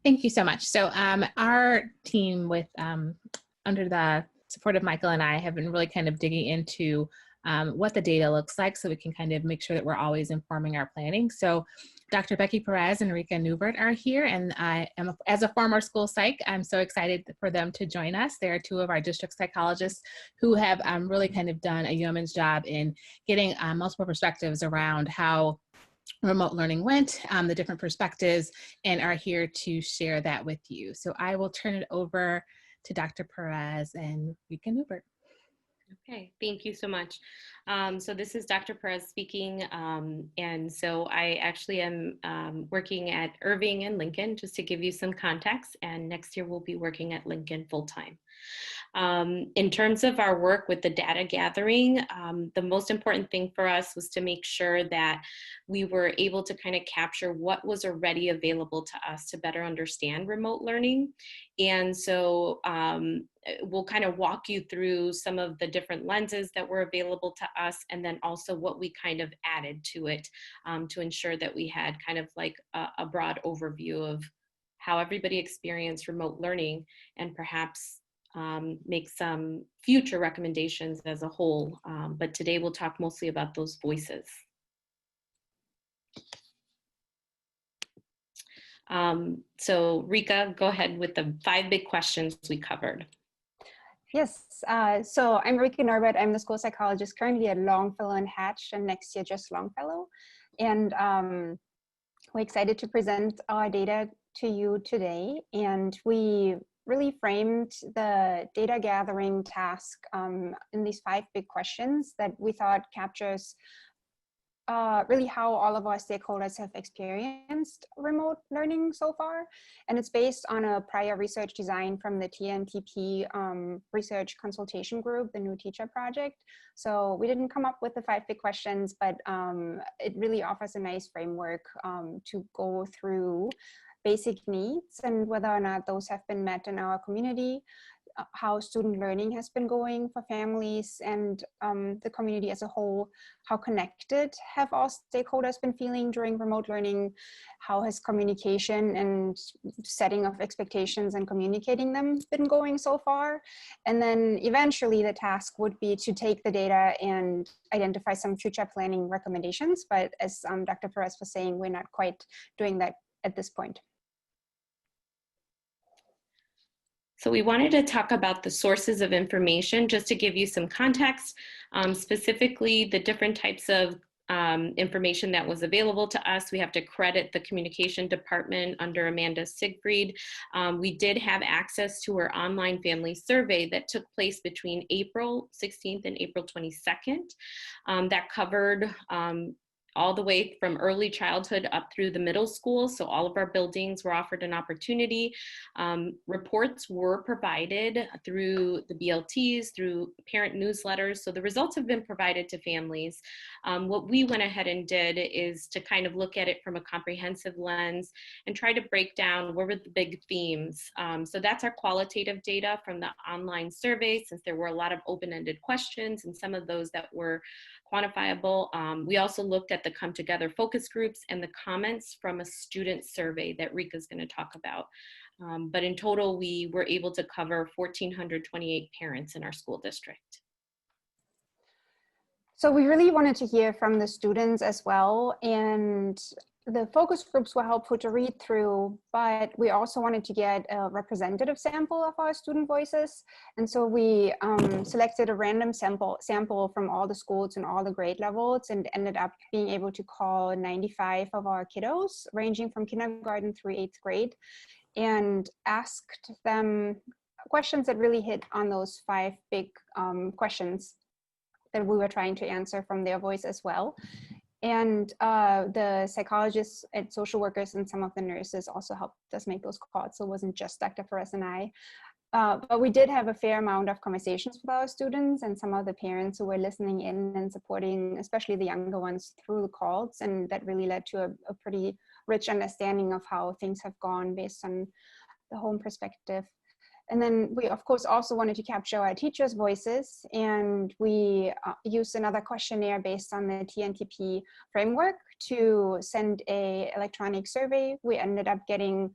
Thank you so much. So our team with under the support of Michael and I have been really kind of digging into what the data looks like so we can kind of make sure that we're always informing our planning. So Dr. Becky Perez and Rika Newbert are here, and I am, as a former school psych, I'm so excited for them to join us. They are two of our district psychologists who have really kind of done a yeoman's job in getting multiple perspectives around how remote learning went, the different perspectives, and are here to share that with you. So I will turn it over to Dr. Perez and Rika Newbert. Okay, thank you so much. So this is Dr. Perez speaking, and so I actually am working at Irving and Lincoln, just to give you some context, and next year we'll be working at Lincoln full-time. In terms of our work with the data gathering, the most important thing for us was to make sure that we were able to kind of capture what was already available to us to better understand remote learning. And so we'll kind of walk you through some of the different lenses that were available to us, and then also what we kind of added to it to ensure that we had kind of like a broad overview of how everybody experienced remote learning, and perhaps make some future recommendations as a whole. But today we'll talk mostly about those voices. So Rika, go ahead with the 5 big questions we covered. Yes, so I'm Rika Norbert. I'm the school psychologist currently at Longfellow and Hatch, and next year just Longfellow. And we're excited to present our data to you today. And we really framed the data gathering task in these 5 big questions that we thought captures really how all of our stakeholders have experienced remote learning so far. And it's based on a prior research design from the TNTP research consultation group, the New Teacher Project. So we didn't come up with the 5 big questions, but it really offers a nice framework to go through basic needs and whether or not those have been met in our community, how student learning has been going for families and the community as a whole, how connected have all stakeholders been feeling during remote learning, how has communication and setting of expectations and communicating them been going so far, and then eventually the task would be to take the data and identify some future planning recommendations, but as Dr. Perez was saying, we're not quite doing that at this point. So we wanted to talk about the sources of information just to give you some context, specifically the different types of information that was available to us. We have to credit the communication department under Amanda Siegfried. We did have access to her online family survey that took place between April 16th and April 22nd. That covered all the way from early childhood up through the middle school. So all of our buildings were offered an opportunity. Reports were provided through the BLTs, through parent newsletters. So the results have been provided to families. What we went ahead and did is to kind of look at it from a comprehensive lens and try to break down what were the big themes. So that's our qualitative data from the online survey, since there were a lot of open-ended questions and some of those that were quantifiable. We also looked at the Come Together focus groups and the comments from a student survey that Rika is going to talk about. But in total, we were able to cover 1,428 parents in our school district. So we really wanted to hear from the students as well, and the focus groups were helpful to read through, but we also wanted to get a representative sample of our student voices. And so we selected a random sample from all the schools and all the grade levels, and ended up being able to call 95 of our kiddos, ranging from kindergarten through 8th grade, and asked them questions that really hit on those 5 big questions that we were trying to answer from their voice as well. And the psychologists and social workers and some of the nurses also helped us make those calls. So it wasn't just Dr. Perez and I. But we did have a fair amount of conversations with our students and some of the parents who were listening in and supporting, especially the younger ones, through the calls. And that really led to a pretty rich understanding of how things have gone based on the home perspective. And then we, of course, also wanted to capture our teachers' voices, and we used another questionnaire based on the TNTP framework to send an electronic survey. We ended up getting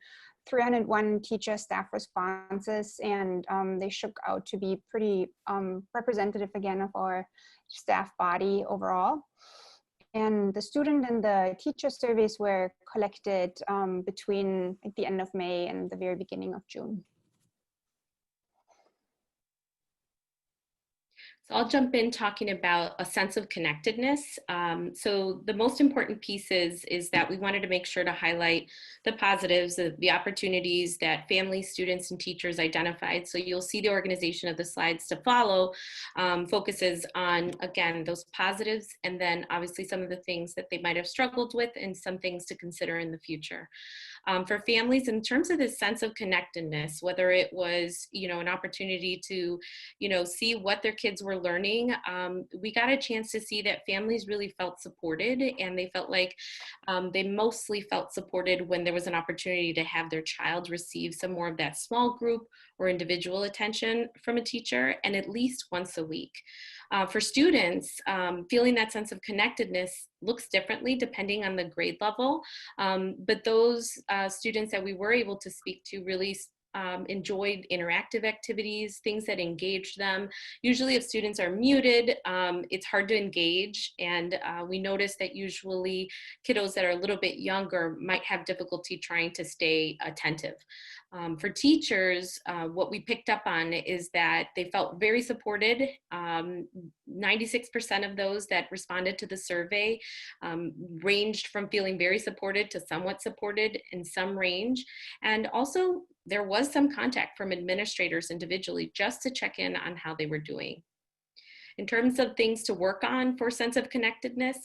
301 teacher staff responses, and they shook out to be pretty representative again of our staff body overall. And the student and the teacher surveys were collected between the end of May and the very beginning of June. So I'll jump in talking about a sense of connectedness. So the most important piece is that we wanted to make sure to highlight the positives, the opportunities that families, students, and teachers identified. So you'll see the organization of the slides to follow focuses on, again, those positives, and then obviously some of the things that they might have struggled with and some things to consider in the future. For families, in terms of this sense of connectedness, whether it was, an opportunity to, see what their kids were learning, we got a chance to see that families really felt supported, and they felt like they mostly felt supported when there was an opportunity to have their child receive some more of that small group or individual attention from a teacher, and at least once a week. For students, feeling that sense of connectedness looks differently depending on the grade level, but those students that we were able to speak to really enjoyed interactive activities, things that engaged them. Usually if students are muted, it's hard to engage, and we notice that usually kiddos that are a little bit younger might have difficulty trying to stay attentive. For teachers, what we picked up on is that they felt very supported. 96% of those that responded to the survey ranged from feeling very supported to somewhat supported in some range. And also there was some contact from administrators individually just to check in on how they were doing. In terms of things to work on for sense of connectedness,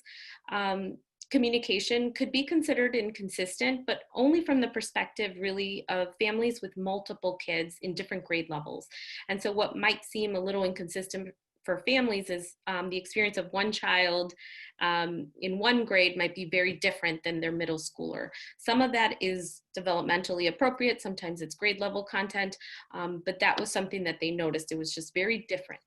communication could be considered inconsistent, but only from the perspective really of families with multiple kids in different grade levels. And so what might seem a little inconsistent for families is the experience of one child in one grade might be very different than their middle schooler. Some of that is developmentally appropriate, sometimes it's grade level content, but that was something that they noticed. It was just very different.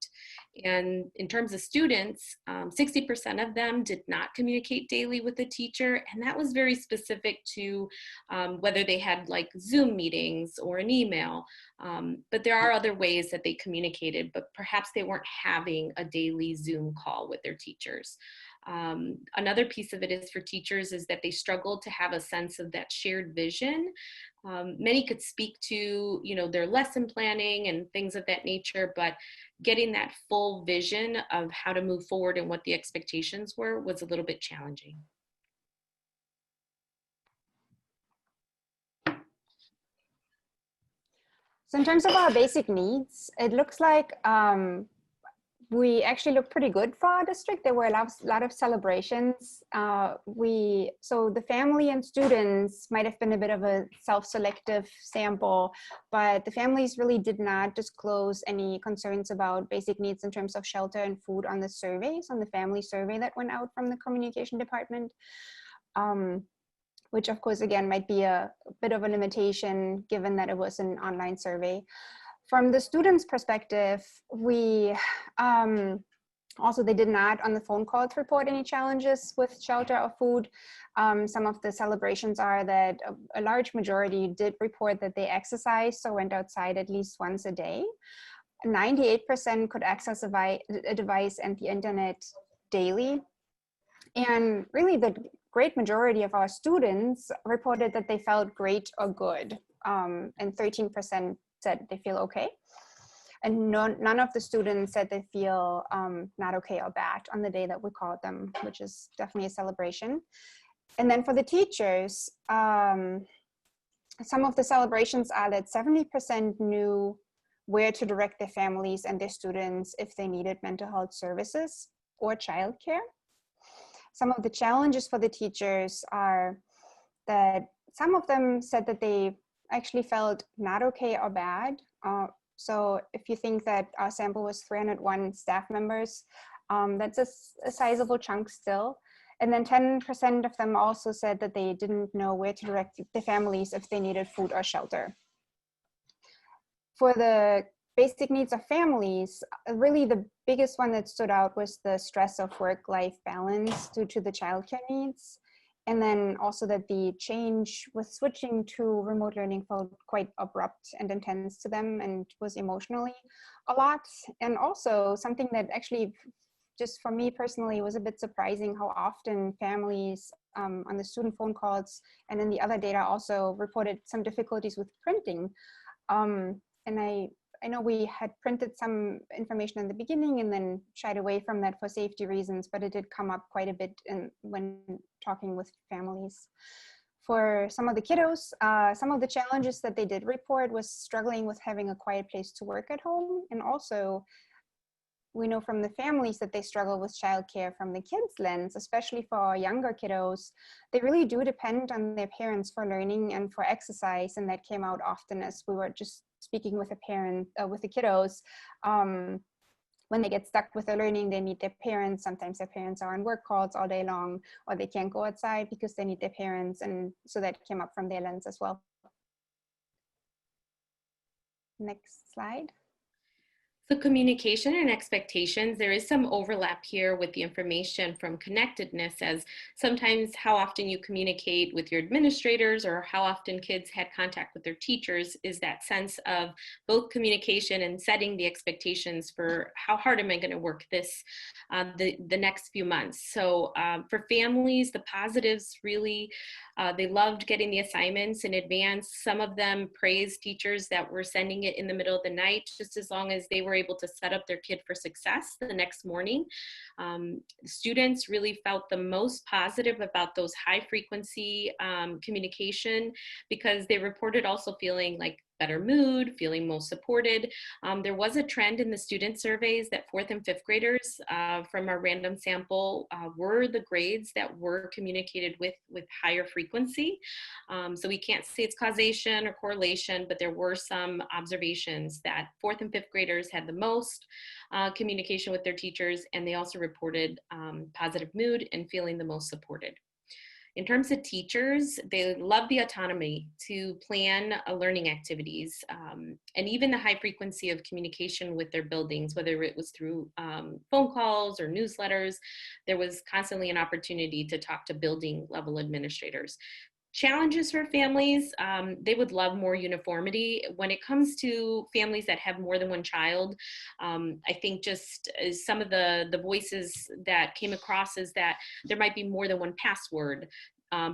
And in terms of students, 60% of them did not communicate daily with the teacher, and that was very specific to whether they had like Zoom meetings or an email. But there are other ways that they communicated, but perhaps they weren't having a daily Zoom call with their teachers. Another piece of it is for teachers is that they struggled to have a sense of that shared vision. Many could speak to, their lesson planning and things of that nature, but getting that full vision of how to move forward and what the expectations were was a little bit challenging. So in terms of our basic needs, it looks like we actually look pretty good for our district. There were a lot of celebrations. So the family and students might have been a bit of a self-selective sample, but the families really did not disclose any concerns about basic needs in terms of shelter and food on the surveys, on the family survey that went out from the communication department. Which of course, again, might be a bit of a limitation given that it was an online survey. From the students' perspective, we also, they did not on the phone calls report any challenges with shelter or food. Some of the celebrations are that a large majority did report that they exercised or went outside at least once a day. 98% could access a device and the internet daily. And really the great majority of our students reported that they felt great or good, and 13% said they feel okay. And none of the students said they feel not okay or bad on the day that we called them, which is definitely a celebration. And then for the teachers, some of the celebrations are that 70% knew where to direct their families and their students if they needed mental health services or childcare. Some of the challenges for the teachers are that some of them said that they actually felt not okay or bad. So if you think that our sample was 301 staff members, that's a sizable chunk still. And then 10% of them also said that they didn't know where to direct the families if they needed food or shelter. For the basic needs of families, really the biggest one that stood out was the stress of work-life balance due to the childcare needs. And then also that the change with switching to remote learning felt quite abrupt and intense to them and was emotionally a lot. And also something that actually, just for me personally, was a bit surprising how often families on the student phone calls and in the other data also reported some difficulties with printing. And I know we had printed some information in the beginning and then shied away from that for safety reasons, but it did come up quite a bit when talking with families. For some of the kiddos, some of the challenges that they did report was struggling with having a quiet place to work at home. And also, we know from the families that they struggle with childcare from the kids' lens, especially for our younger kiddos. They really do depend on their parents for learning and for exercise, and that came out often as we were just speaking with with the kiddos. When they get stuck with their learning, they need their parents. Sometimes their parents are on work calls all day long, or they can't go outside because they need their parents, and so that came up from their lens as well. Next slide. So communication and expectations, there is some overlap here with the information from connectedness, as sometimes how often you communicate with your administrators or how often kids had contact with their teachers is that sense of both communication and setting the expectations for how hard am I going to work this the next few months. So for families, the positives really, they loved getting the assignments in advance. Some of them praised teachers that were sending it in the middle of the night, just as long as they were able to set up their kid for success the next morning. Students really felt the most positive about those high frequency communication, because they reported also feeling like better mood, feeling most supported. There was a trend in the student surveys that 4th and 5th graders from our random sample were the grades that were communicated with higher frequency. So we can't say it's causation or correlation, but there were some observations that 4th and 5th graders had the most communication with their teachers, and they also reported positive mood and feeling the most supported. In terms of teachers, they love the autonomy to plan learning activities, and even the high frequency of communication with their buildings, whether it was through phone calls or newsletters. There was constantly an opportunity to talk to building level administrators. Challenges for families, they would love more uniformity. When it comes to families that have more than one child, I think just some of the voices that came across is that there might be more than one password,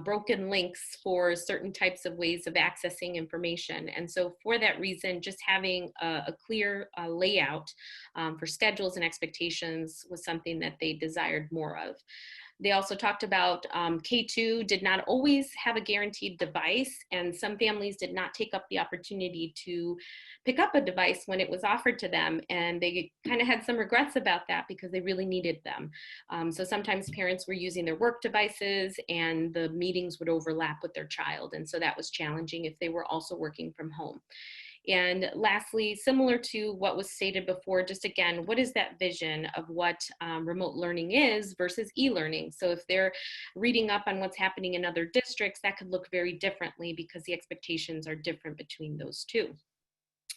broken links for certain types of ways of accessing information. And so for that reason, just having a clear layout for schedules and expectations was something that they desired more of. They also talked about K2 did not always have a guaranteed device, and some families did not take up the opportunity to pick up a device when it was offered to them, and they kind of had some regrets about that because they really needed them. So sometimes parents were using their work devices and the meetings would overlap with their child, and so that was challenging if they were also working from home. And lastly, similar to what was stated before, just again, what is that vision of what remote learning is versus e-learning? So if they're reading up on what's happening in other districts, that could look very differently because the expectations are different between those two.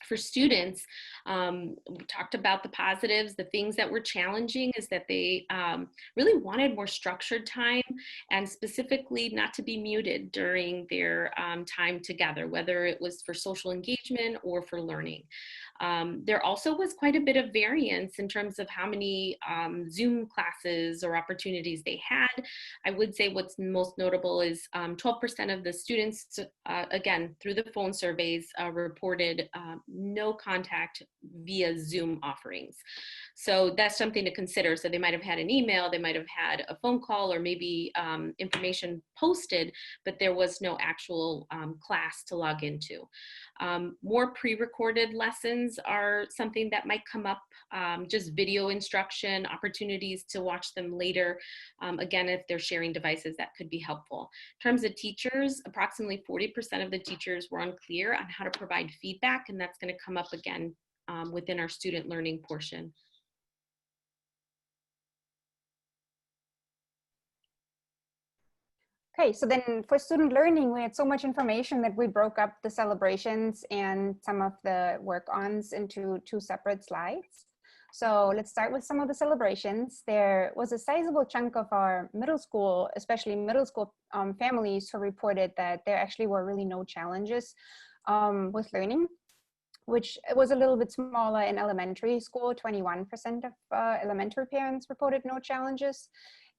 For students, we talked about the positives. The things that were challenging is that they really wanted more structured time, and specifically not to be muted during their time together, whether it was for social engagement or for learning. There also was quite a bit of variance in terms of how many Zoom classes or opportunities they had. I would say what's most notable is 12% of the students, again, through the phone surveys, reported no contact via Zoom offerings. So that's something to consider. So they might have had an email, they might have had a phone call, or maybe information posted, but there was no actual class to log into. More pre-recorded lessons are something that might come up, just video instruction, opportunities to watch them later. Again, if they're sharing devices, that could be helpful. In terms of teachers, approximately 40% of the teachers were unclear on how to provide feedback, and that's going to come up again within our student learning portion. Okay, so then for student learning, we had so much information that we broke up the celebrations and some of the work-ons into 2 separate slides. So let's start with some of the celebrations. There was a sizable chunk of our middle school, especially middle school families, who reported that there actually were really no challenges with learning, which was a little bit smaller in elementary school. 21% of elementary parents reported no challenges.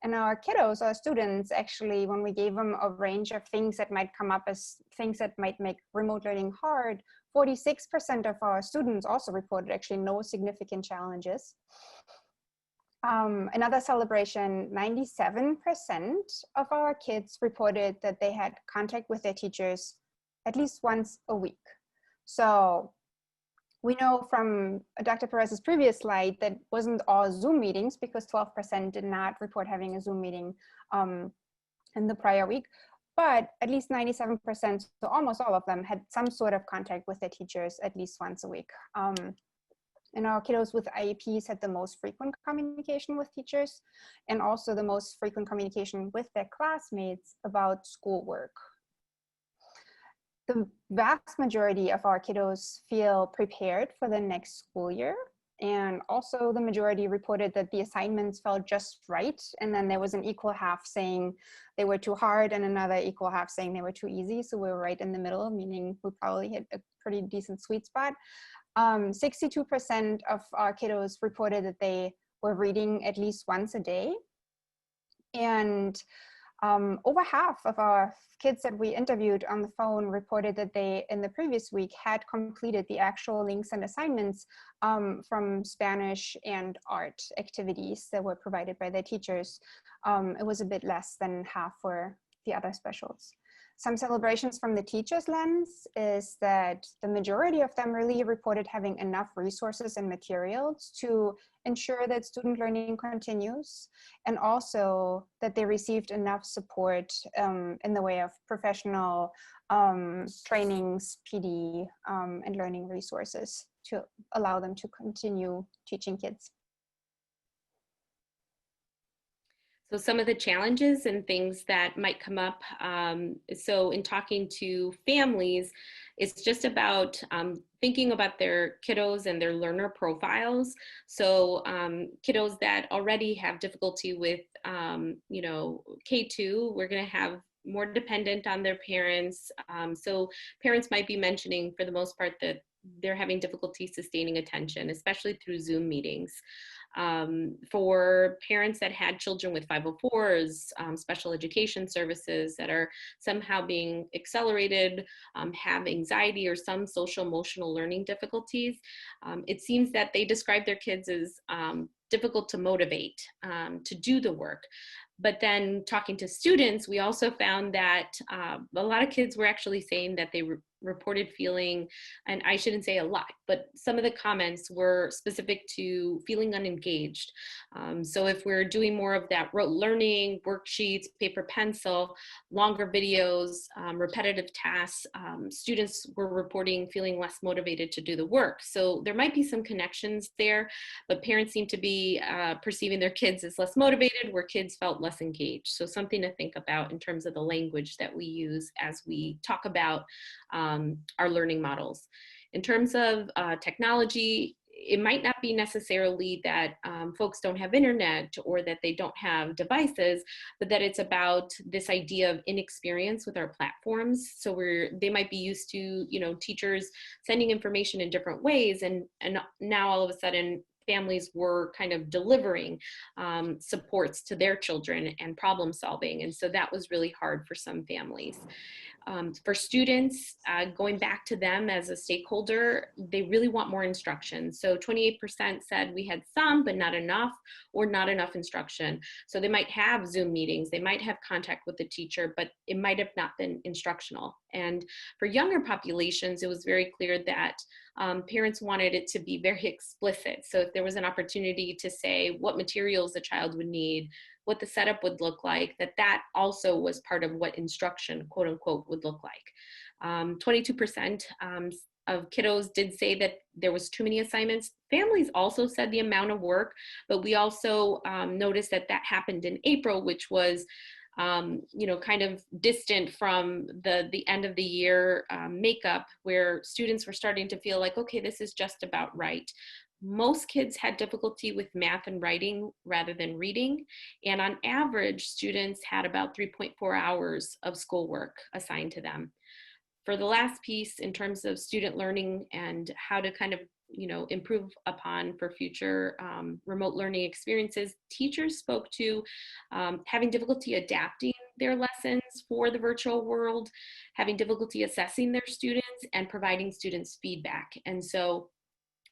And our kiddos, our students, actually, when we gave them a range of things that might come up as things that might make remote learning hard, 46% of our students also reported actually no significant challenges. Another celebration, 97% of our kids reported that they had contact with their teachers at least once a week. So we know from Dr. Perez's previous slide that wasn't all Zoom meetings, because 12% did not report having a Zoom meeting in the prior week, but at least 97%, so almost all of them, had some sort of contact with their teachers at least once a week. And our kiddos with IEPs had the most frequent communication with teachers, and also the most frequent communication with their classmates about schoolwork. The vast majority of our kiddos feel prepared for the next school year. And also the majority reported that the assignments felt just right. And then there was an equal half saying they were too hard and another equal half saying they were too easy. So we were right in the middle, meaning we probably hit a pretty decent sweet spot. 62% of our kiddos reported that they were reading at least once a day. And over half of our kids that we interviewed on the phone reported that they, in the previous week, had completed the actual links and assignments from Spanish and art activities that were provided by their teachers. It was a bit less than half for the other specials. Some celebrations from the teacher's lens is that the majority of them really reported having enough resources and materials to ensure that student learning continues, and also that they received enough support in the way of professional trainings, PD, and learning resources to allow them to continue teaching kids. So some of the challenges and things that might come up, so in talking to families, it's just about thinking about their kiddos and their learner profiles. So kiddos that already have difficulty with, K2, we're going to have more dependent on their parents. So parents might be mentioning, for the most part, that they're having difficulty sustaining attention, especially through Zoom meetings. For parents that had children with 504s, special education services that are somehow being accelerated, have anxiety or some social emotional learning difficulties, it seems that they describe their kids as difficult to motivate to do the work. But then talking to students, we also found that a lot of kids were actually saying that they reported feeling, and I shouldn't say a lot, but some of the comments were specific to feeling unengaged. So if we're doing more of that rote learning, worksheets, paper pencil, longer videos, repetitive tasks, students were reporting feeling less motivated to do the work. So there might be some connections there, but parents seem to be perceiving their kids as less motivated, where kids felt less engaged. So something to think about in terms of the language that we use as we talk about our learning models. In terms of technology, it might not be necessarily that folks don't have internet or that they don't have devices, but that it's about this idea of inexperience with our platforms. So they might be used to, teachers sending information in different ways, and now all of a sudden families were kind of delivering supports to their children and problem solving. And so that was really hard for some families. For students, going back to them as a stakeholder, they really want more instruction. So 28% said we had some, but not enough, or not enough instruction. So they might have Zoom meetings, they might have contact with the teacher, but it might have not been instructional. And for younger populations, it was very clear that parents wanted it to be very explicit. So if there was an opportunity to say what materials the child would need, what the setup would look like, that also was part of what instruction, quote unquote, would look like. 22% of kiddos did say that there was too many assignments. Families also said the amount of work, but we also noticed that happened in April, which was kind of distant from the end of the year makeup, where students were starting to feel like, okay, this is just about right. most kids had difficulty with math and writing rather than reading. And on average, students had about 3.4 hours of schoolwork assigned to them. For the last piece, in terms of student learning and how to kind of improve upon for future remote learning experiences, teachers spoke to having difficulty adapting their lessons for the virtual world, having difficulty assessing their students, and providing students feedback. And so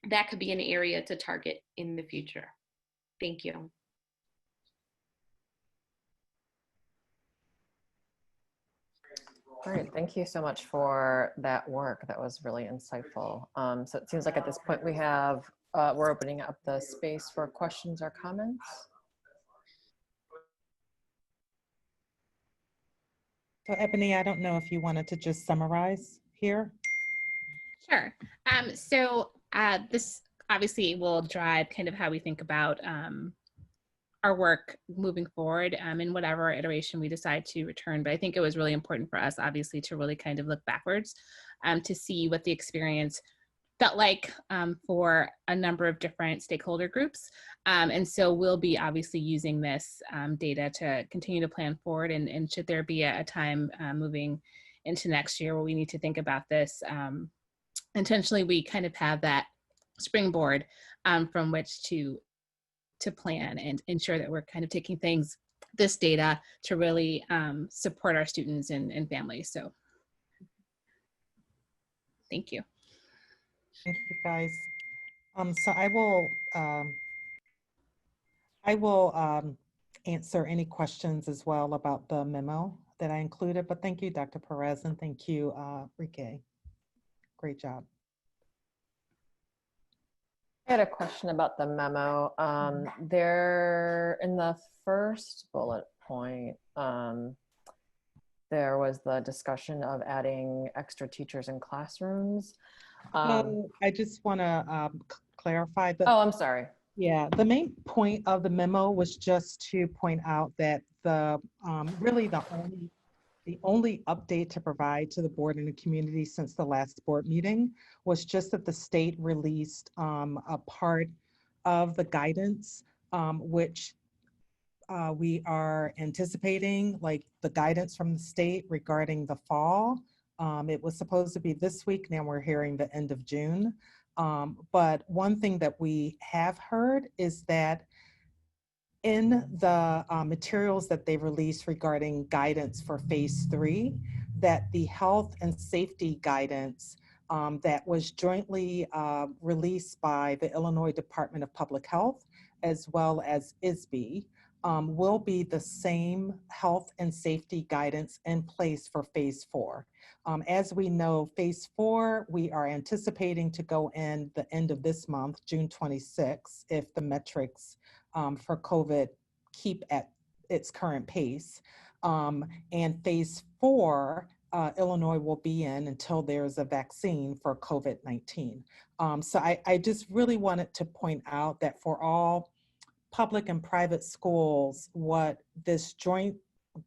that could be an area to target in the future. Thank you. Great, thank you so much for that work. That was really insightful. So it seems like at this point we're opening up the space for questions or comments. So Ebony, I don't know if you wanted to just summarize here. Sure. This obviously will drive kind of how we think about our work moving forward in whatever iteration we decide to return. But I think it was really important for us, obviously, to really kind of look backwards to see what the experience felt like for a number of different stakeholder groups. And so we'll be obviously using this data to continue to plan forward. And should there be a time moving into next year where we need to think about this, intentionally, we kind of have that springboard from which to plan and ensure that we're kind of taking this data to really support our students and families. So thank you. Thank you, guys. So I will answer any questions as well about the memo that I included, but thank you, Dr. Perez, and thank you, Rike. Great job. I had a question about the memo. There, in the first bullet point, there was the discussion of adding extra teachers in classrooms. I just want to clarify that. Oh, I'm sorry. Yeah, the main point of the memo was just to point out that really the only update to provide to the board and the community since the last board meeting was just that the state released a part of the guidance, which we are anticipating, like the guidance from the state regarding the fall. It was supposed to be this week, now we're hearing the end of June. But one thing that we have heard is that in the materials that they released regarding guidance for phase 3, that the health and safety guidance that was jointly released by the Illinois Department of Public Health as well as ISB will be the same health and safety guidance in place for phase 4. As we know, phase 4, we are anticipating to go in the end of this month, June 26, if the metrics for COVID keep at its current pace. And phase 4, Illinois will be in until there's a vaccine for COVID-19. So I just really wanted to point out that for all public and private schools, what this joint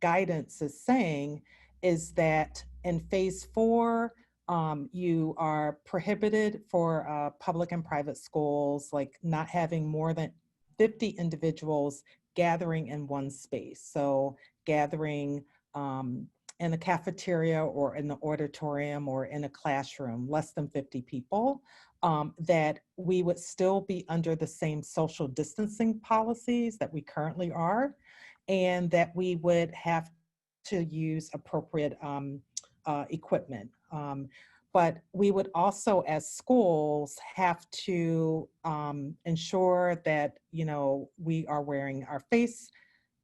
guidance is saying is that in phase 4, you are prohibited for public and private schools, like not having more than 50 individuals gathering in one space. So gathering in a cafeteria or in the auditorium or in a classroom, less than 50 people, that we would still be under the same social distancing policies that we currently are, and that we would have to use appropriate equipment. But we would also, as schools, have to ensure that, we are wearing our face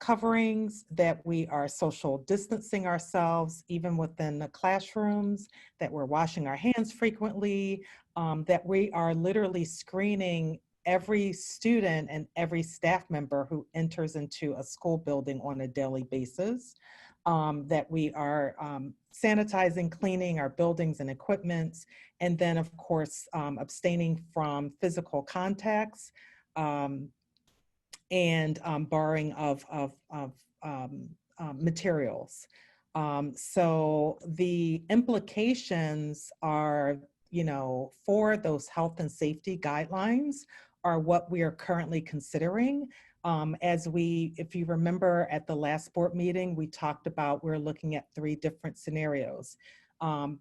coverings, that we are social distancing ourselves, even within the classrooms, that we're washing our hands frequently, that we are literally screening every student and every staff member who enters into a school building on a daily basis, that we are sanitizing, cleaning our buildings and equipments, and then of course abstaining from physical contacts and borrowing of materials. So the implications are, for those health and safety guidelines are what we are currently considering. If you remember at the last board meeting, we talked about, we're looking at 3 different scenarios,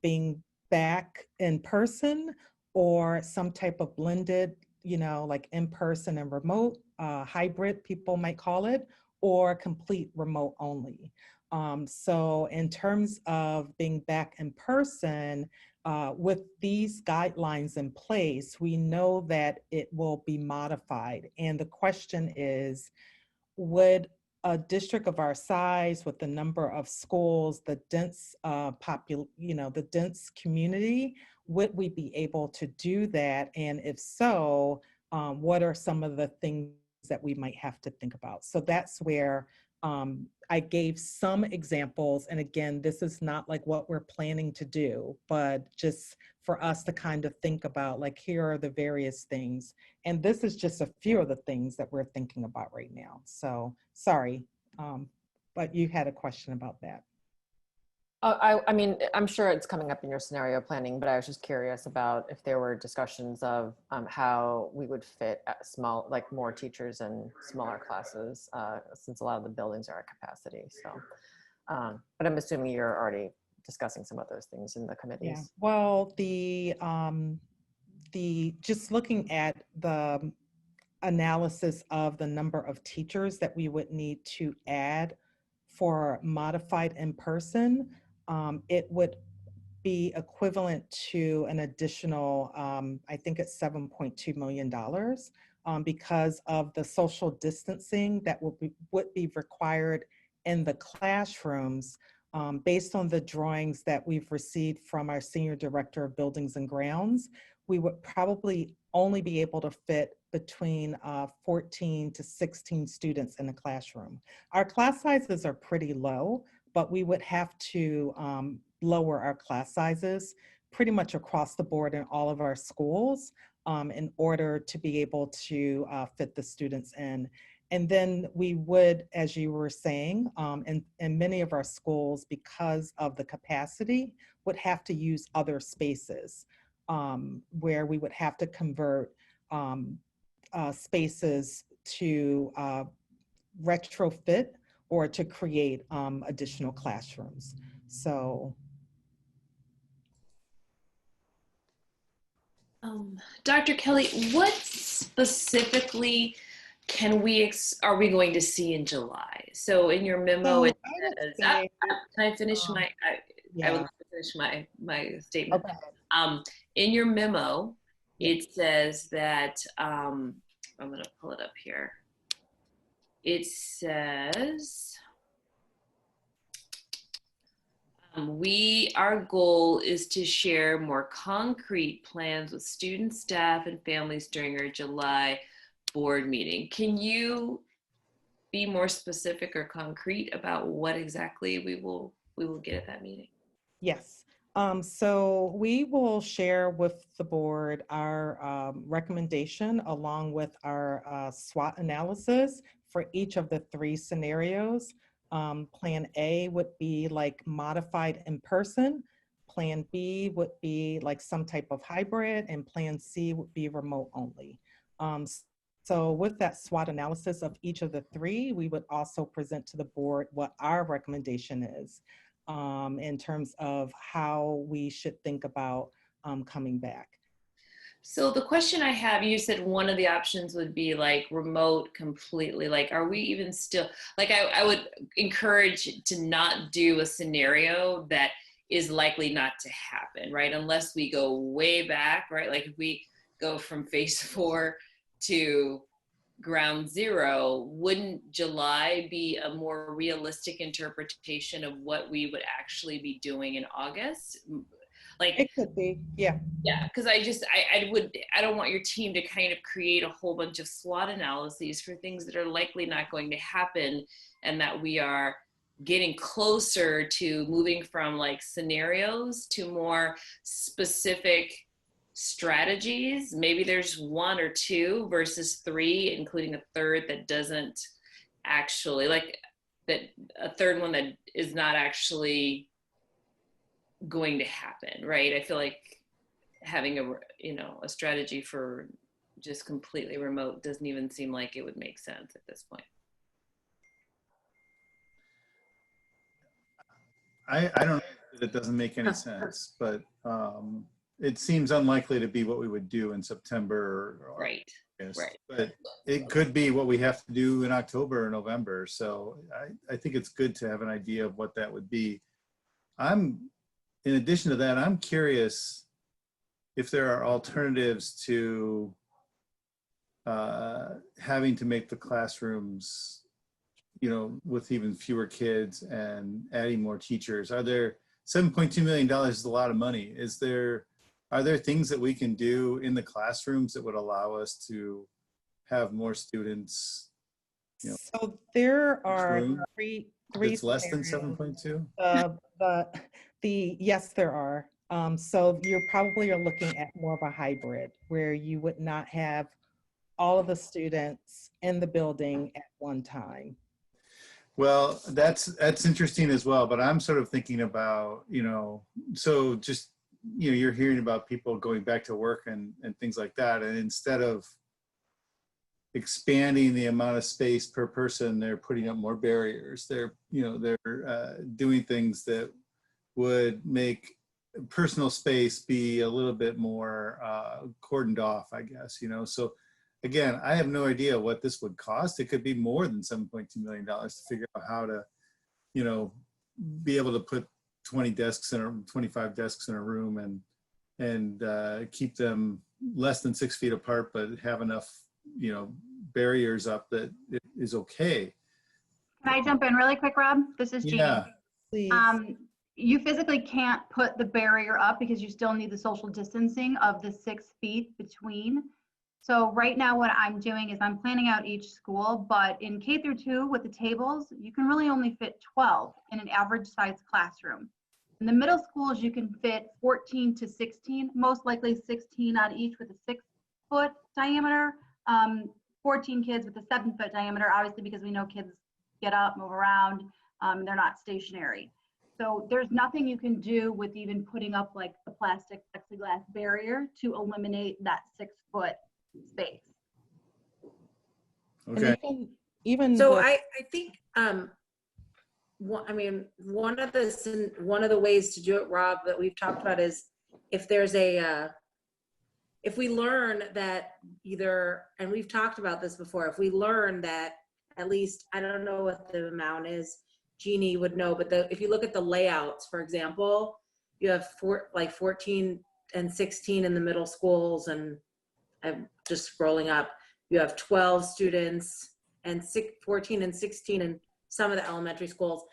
being back in person or some type of blended, like in person and remote, hybrid, people might call it, or complete remote only. So in terms of being back in person, with these guidelines in place, we know that it will be modified. And the question is, would a district of our size, with the number of schools, the dense the dense community, would we be able to do that? And if so, what are some of the things that we might have to think about? So that's where I gave some examples. And again, this is not like what we're planning to do, but just for us to kind of think about, like, here are the various things. And this is just a few of the things that we're thinking about right now. So sorry, but you had a question about that. I mean, I'm sure it's coming up in your scenario planning, but I was just curious about if there were discussions of how we would fit at like more teachers in smaller classes, since a lot of the buildings are at capacity. So, but I'm assuming you're already discussing some of those things in the committees. Yeah. Well, just looking at the analysis of the number of teachers that we would need to add for modified in person, it would be equivalent to an additional, I think it's $7.2 million, because of the social distancing that would be required in the classrooms. Based on the drawings that we've received from our Senior Director of Buildings and Grounds, we would probably only be able to fit between 14 to 16 students in a classroom. Our class sizes are pretty low, but we would have to lower our class sizes pretty much across the board in all of our schools in order to be able to fit the students in. And then we would, as you were saying, in many of our schools, because of the capacity, would have to use other spaces where we would have to convert spaces to retrofit or to create additional classrooms. So. Dr. Kelly, what specifically are we going to see in July? So in your memo, it says, can I finish I would like to finish my statement. Okay. In your memo, it says that, I'm going to pull it up here. It says, our goal is to share more concrete plans with students, staff, and families during our July board meeting. Can you be more specific or concrete about what exactly we will get at that meeting? Yes. So we will share with the board our recommendation along with our SWOT analysis for each of the 3 scenarios. Plan A would be like modified in person. Plan B would be like some type of hybrid, and Plan C would be remote only. So with that SWOT analysis of each of the 3, we would also present to the board what our recommendation is in terms of how we should think about coming back. So the question I have, you said one of the options would be like remote completely. Like, are we even still, like, I would encourage to not do a scenario that is likely not to happen, right? Unless we go way back, right? Like if we go from phase 4 to ground zero, wouldn't July be a more realistic interpretation of what we would actually be doing in August? Like, it could be, yeah. Yeah, because I don't want your team to kind of create a whole bunch of SWOT analyses for things that are likely not going to happen, and that we are getting closer to moving from like scenarios to more specific strategies. Maybe there's 1 or 2 versus 3, including a third that doesn't actually, like that, a third one that is not actually going to happen, right? I feel like having a, a strategy for just completely remote doesn't even seem like it would make sense at this point. I don't know that it doesn't make any sense, but it seems unlikely to be what we would do in September or Right. August. Right. But it could be what we have to do in October or November. So I think it's good to have an idea of what that would be. In addition to that, I'm curious if there are alternatives to having to make the classrooms, with even fewer kids and adding more teachers. Are there $7.2 million is a lot of money. Are there things that we can do in the classrooms that would allow us to have more students? So there are three it's less than scenarios. 7.2? Yes, there are. So you probably are looking at more of a hybrid where you would not have all of the students in the building at one time. Well, that's interesting as well, but I'm sort of thinking about, so just, you're hearing about people going back to work and things like that. And instead of expanding the amount of space per person, they're putting up more barriers. They're doing things that would make personal space be a little bit more cordoned off, I guess, So again, I have no idea what this would cost. It could be more than $7.2 million to figure out how to, be able to put 25 desks in a room and keep them less than 6 feet apart, but have enough, barriers up that it is okay. Can I jump in really quick, Rob? This is Jean. Yeah, please. You physically can't put the barrier up because you still need the social distancing of the 6 feet between. So right now what I'm doing is I'm planning out each school, but in K through 2 with the tables, you can really only fit 12 in an average size classroom. In the middle schools, you can fit 14 to 16, most likely 16 on each with a 6-foot diameter, 14 kids with a 7-foot diameter, obviously because we know kids get up, move around, they're not stationary. So there's nothing you can do with even putting up like the plastic plexiglass barrier to eliminate that 6-foot space. okay. Even so I think one of the ways to do it, Rob, that we've talked about is if there's if we learn that and we've talked about this before, if we learn that at least, I don't know what the amount is, Jeannie would know, but if you look at the layouts, for example, you have 14 and 16 in the middle schools, and I'm just scrolling up, you have 12 students and 14 and 16 in some of the elementary schools.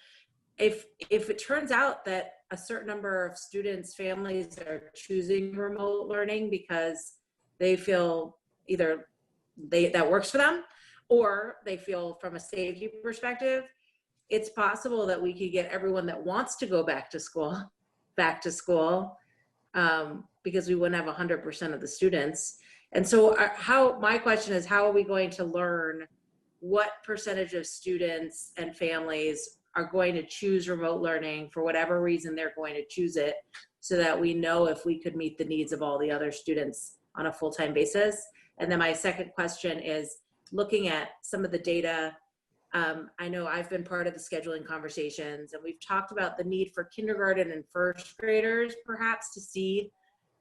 If it turns out that a certain number of students, families are choosing remote learning because they feel either that works for them, or they feel from a safety perspective, it's possible that we could get everyone that wants to go back to school, because we wouldn't have 100% of the students. And so my question is, how are we going to learn what percentage of students and families are going to choose remote learning for whatever reason they're going to choose it, so that we know if we could meet the needs of all the other students on a full-time basis? And then my second question is looking at some of the data. I know I've been part of the scheduling conversations, and we've talked about the need for kindergarten and first graders perhaps to see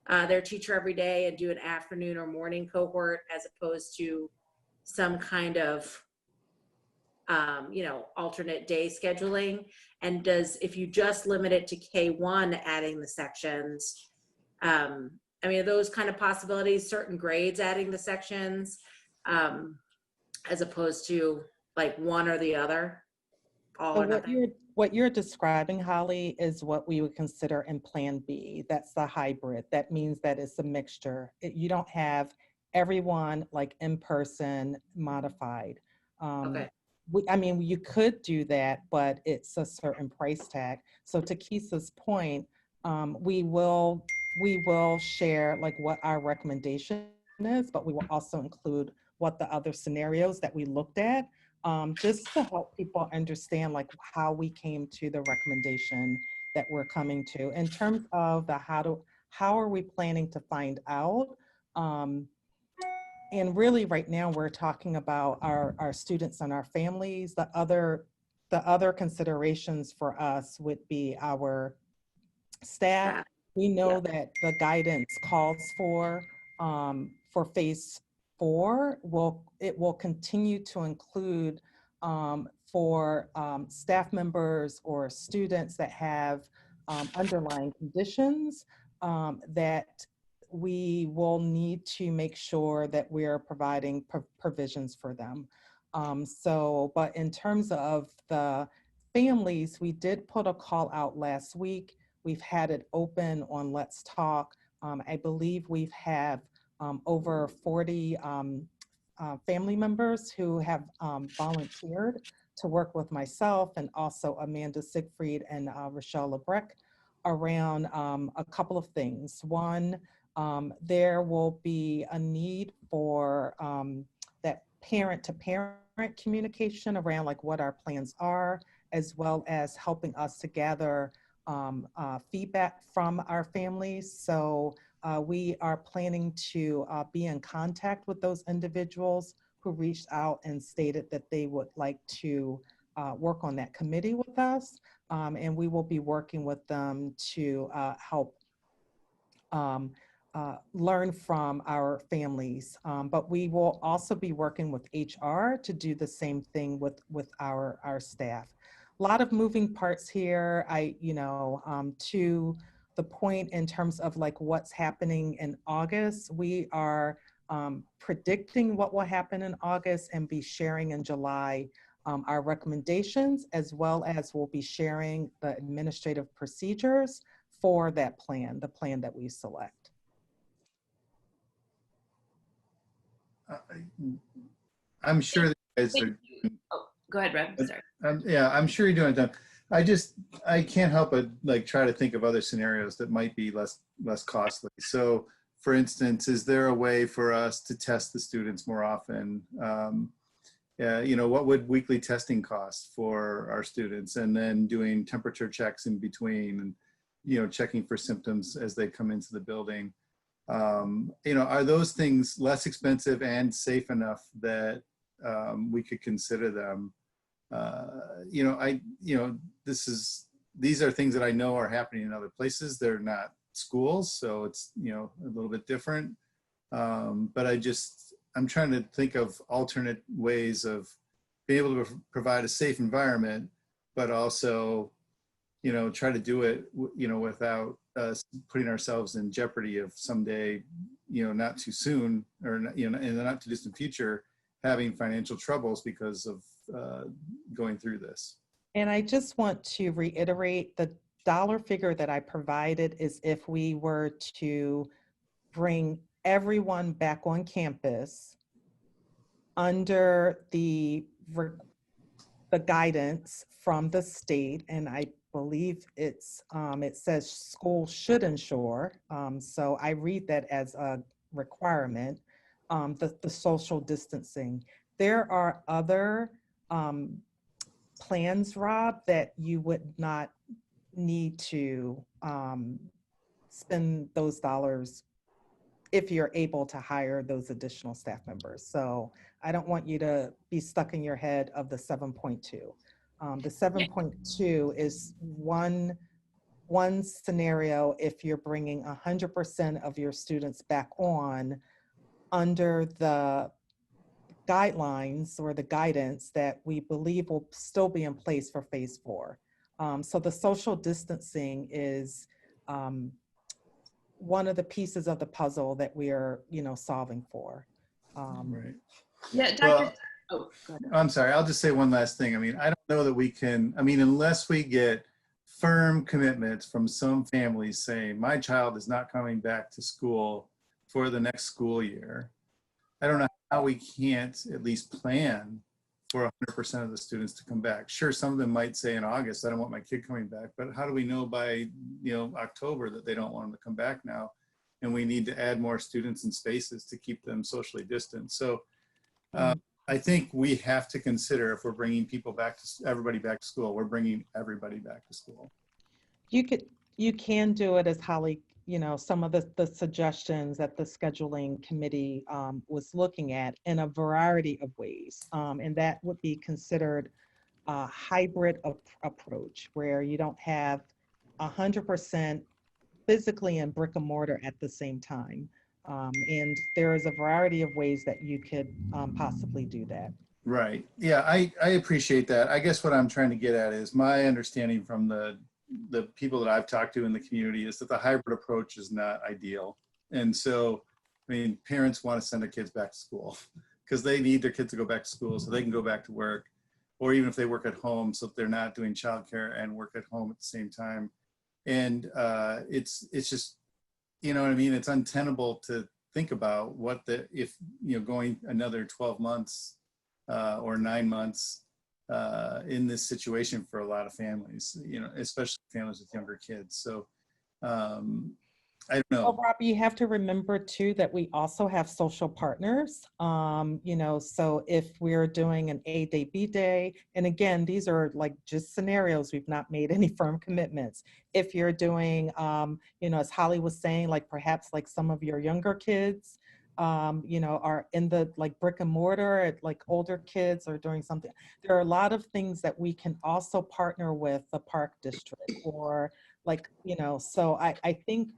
their teacher every day and do an afternoon or morning cohort, as opposed to some kind of alternate day scheduling. And if you just limit it to K1 adding the sections, are those kind of possibilities, certain grades adding the sections, as opposed to like one or the other, all or nothing? What you're describing, Holly, is what we would consider in Plan B. That's the hybrid. That means that it's a mixture. You don't have everyone like in person modified. Okay. You could do that, but it's a certain price tag. So to Kisa's point, we will share like what our recommendation is, but we will also include what the other scenarios that we looked at, just to help people understand like how we came to the recommendation that we're coming to. In terms of the how how are we planning to find out? And really right now we're talking about our students and our families. The other considerations for us would be our staff. We know that the guidance calls for phase 4 will continue to include for staff members or students that have underlying conditions that we will need to make sure that we are providing provisions for them. But in terms of the families, we did put a call out last week. We've had it open on Let's Talk. I believe we've had over 40 family members who have volunteered to work with myself and also Amanda Siegfried and Rochelle Lebrecht around a couple of things. One, there will be a need for that parent-to-parent communication around like what our plans are, as well as helping us to gather feedback from our families. So we are planning to be in contact with those individuals who reached out and stated that they would like to work on that committee with us. And we will be working with them to help learn from our families. But we will also be working with HR to do the same thing with our staff. A lot of moving parts here. To the point in terms of like what's happening in August, we are predicting what will happen in August and be sharing in July our recommendations, as well as we'll be sharing the administrative procedures for that plan, the plan that we select. I'm sure that you guys are. Oh, go ahead, Reb. Sorry. Yeah, I'm sure you're doing it. I can't help but like try to think of other scenarios that might be less costly. So, for instance, is there a way for us to test the students more often? What would weekly testing cost for our students, and then doing temperature checks in between, and checking for symptoms as they come into the building. Are those things less expensive and safe enough that we could consider them? These are things that I know are happening in other places. They're not schools, so it's a little bit different. But I'm trying to think of alternate ways of being able to provide a safe environment, but also try to do it without us putting ourselves in jeopardy of someday, not too soon, or in the not too distant future, having financial troubles because of going through this. And I just want to reiterate, the dollar figure that I provided is if we were to bring everyone back on campus under the guidance from the state, and I believe it says school should ensure, so I read that as a requirement, the social distancing. There are other plans, Rob, that you would not need to spend those dollars if you're able to hire those additional staff members. So I don't want you to be stuck in your head of the 7.2. The 7.2 is one scenario if you're bringing 100% of your students back on under the guidelines or the guidance that we believe will still be in place for phase 4. So the social distancing is one of the pieces of the puzzle that we are, solving for. Right. Yeah, Dr. Well, oh, go ahead. I'm sorry. I'll just say one last thing. I don't know that we can. Unless we get firm commitments from some families saying my child is not coming back to school for the next school year, I don't know how we can't at least plan for 100% of the students to come back. Sure, some of them might say in August, I don't want my kid coming back, but how do we know by October that they don't want them to come back now? And we need to add more students and spaces to keep them socially distant. So I think we have to consider, if we're bringing everybody back to school, we're bringing everybody back to school. You can do it, as Holly some of the suggestions that the scheduling committee was looking at in a variety of ways. And that would be considered a hybrid approach where you don't have 100% physically in brick and mortar at the same time. And there is a variety of ways that you could possibly do that. Right. Yeah, I appreciate that. I guess what I'm trying to get at is my understanding from the people that I've talked to in the community is that the hybrid approach is not ideal. And so, I mean, parents want to send their kids back to school because they need their kids to go back to school so they can go back to work, or even if they work at home, so they're not doing childcare and work at home at the same time. And it's just, you know what I mean? It's untenable to think about what if going another 12 months or 9 months in this situation for a lot of families, especially families with younger kids. So I don't know. Well, Robbie, you have to remember too that we also have social partners. So if we're doing an A day, B day, and again, these are like just scenarios. We've not made any firm commitments. If you're doing, as Holly was saying, like perhaps like some of your younger kids, are in the like brick and mortar, like older kids are doing something. There are a lot of things that we can also partner with the park district or like, so I think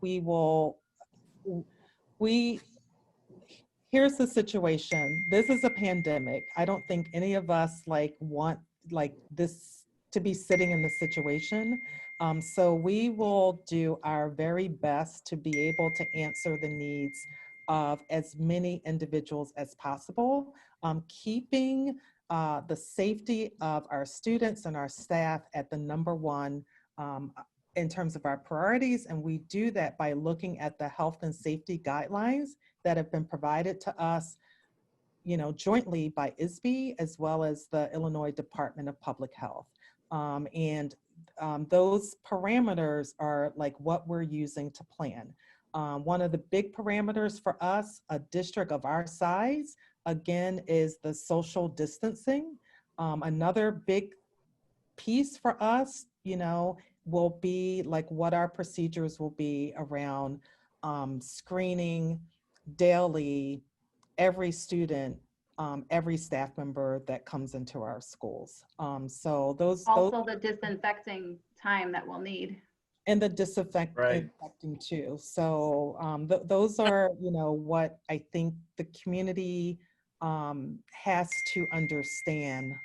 here's the situation. This is a pandemic. I don't think any of us want this to be sitting in the situation. So we will do our very best to be able to answer the needs of as many individuals as possible, keeping the safety of our students and our staff at the number one in terms of our priorities. And we do that by looking at the health and safety guidelines that have been provided to us, jointly by ISB as well as the Illinois Department of Public Health. Those parameters are like what we're using to plan. One of the big parameters for us, a district of our size, again, is the social distancing. Another big piece for us, will be like what our procedures will be around screening daily every student, every staff member that comes into our schools. So those the disinfecting time that we'll need. And the disinfecting too. So those are, what I think the community has to understand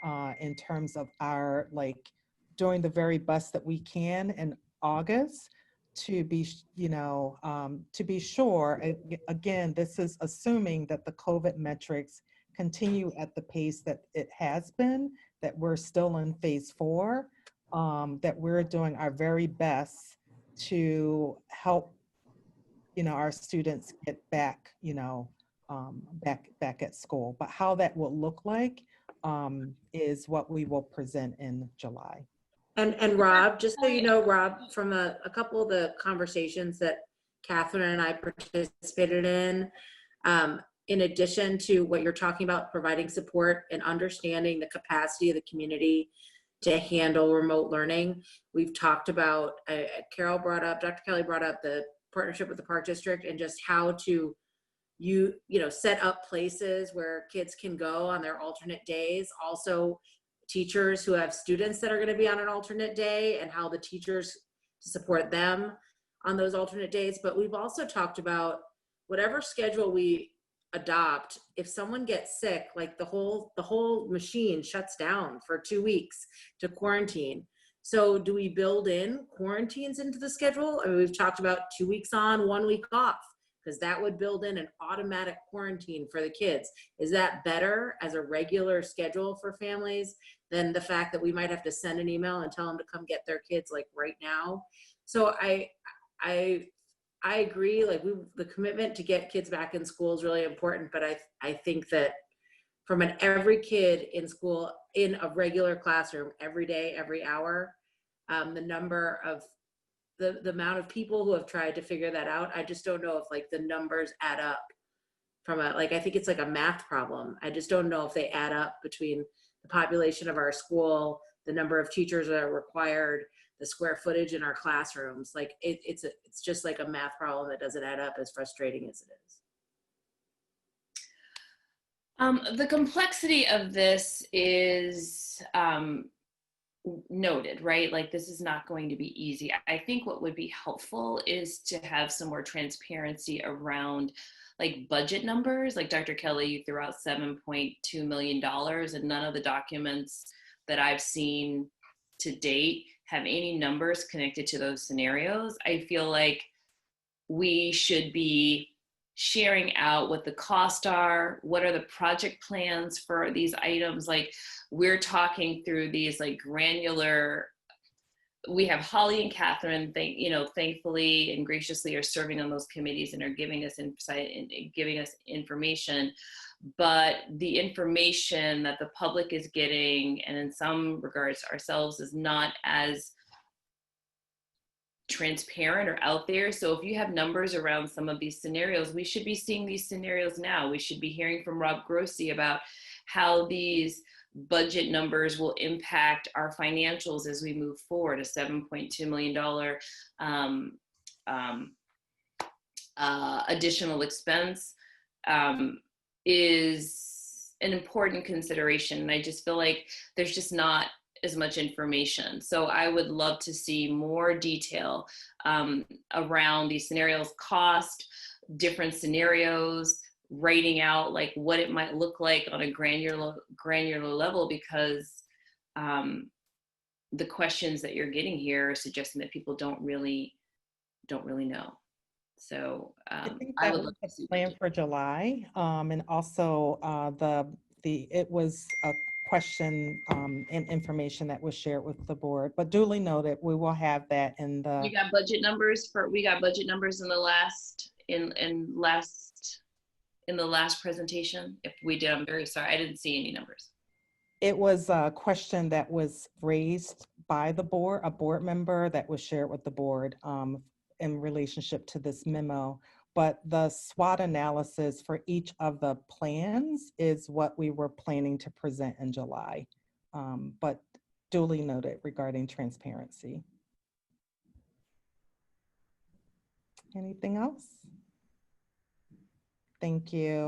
in terms of our doing the very best that we can in August to be, to be sure. Again, this is assuming that the COVID metrics continue at the pace that it has been, that we're still in phase 4, that we're doing our very best to help, our students get back, back at school. But how that will look like is what we will present in July. And Rob, just so you know, Rob, from a couple of the conversations that Catherine and I participated in addition to what you're talking about, providing support and understanding the capacity of the community to handle remote learning, we've talked about, Dr. Kelly brought up the partnership with the Park District and just how to set up places where kids can go on their alternate days. Also, teachers who have students that are going to be on an alternate day and how the teachers to support them on those alternate days. But we've also talked about whatever schedule we adopt, if someone gets sick, like the whole machine shuts down for 2 weeks to quarantine. So do we build in quarantines into the schedule? I mean, we've talked about 2 weeks on, 1 week off, because that would build in an automatic quarantine for the kids. Is that better as a regular schedule for families than the fact that we might have to send an email and tell them to come get their kids like right now? So I agree, the commitment to get kids back in school is really important, but I think that from every kid in school, in a regular classroom, every day, every hour, the amount of people who have tried to figure that out, I just don't know if the numbers add up from I think it's like a math problem. I just don't know if they add up between the population of our school, the number of teachers that are required, the square footage in our classrooms. Like it's just like a math problem that doesn't add up, as frustrating as it is. The complexity of this is noted, right? Like this is not going to be easy. I think what would be helpful is to have some more transparency around like budget numbers. Like Dr. Kelly, you threw out $7.2 million, and none of the documents that I've seen to date have any numbers connected to those scenarios. I feel like we should be sharing out what the costs are, what are the project plans for these items. Like we're talking through these like granular, we have Holly and Catherine, thankfully and graciously are serving on those committees and are giving us insight and giving us information. But the information that the public is getting, and in some regards ourselves, is not as transparent or out there. So if you have numbers around some of these scenarios, we should be seeing these scenarios now. We should be hearing from Rob Grossi about how these budget numbers will impact our financials as we move forward. A $7.2 million additional expense is an important consideration. And I just feel like there's just not as much information. So I would love to see more detail around these scenarios, cost, different scenarios, writing out like what it might look like on a granular level, because the questions that you're getting here are suggesting that people don't really know. So I think I that would was love to the see plan for July, and also it was a question and information that was shared with the board. But duly noted, we will have that in the. We got budget numbers in the last presentation. If we did, I'm very sorry. I didn't see any numbers. It was a question that was raised by the board, a board member that was shared with the board in relationship to this memo. But the SWOT analysis for each of the plans is what we were planning to present in July. But duly noted regarding transparency. Anything else? Thank you.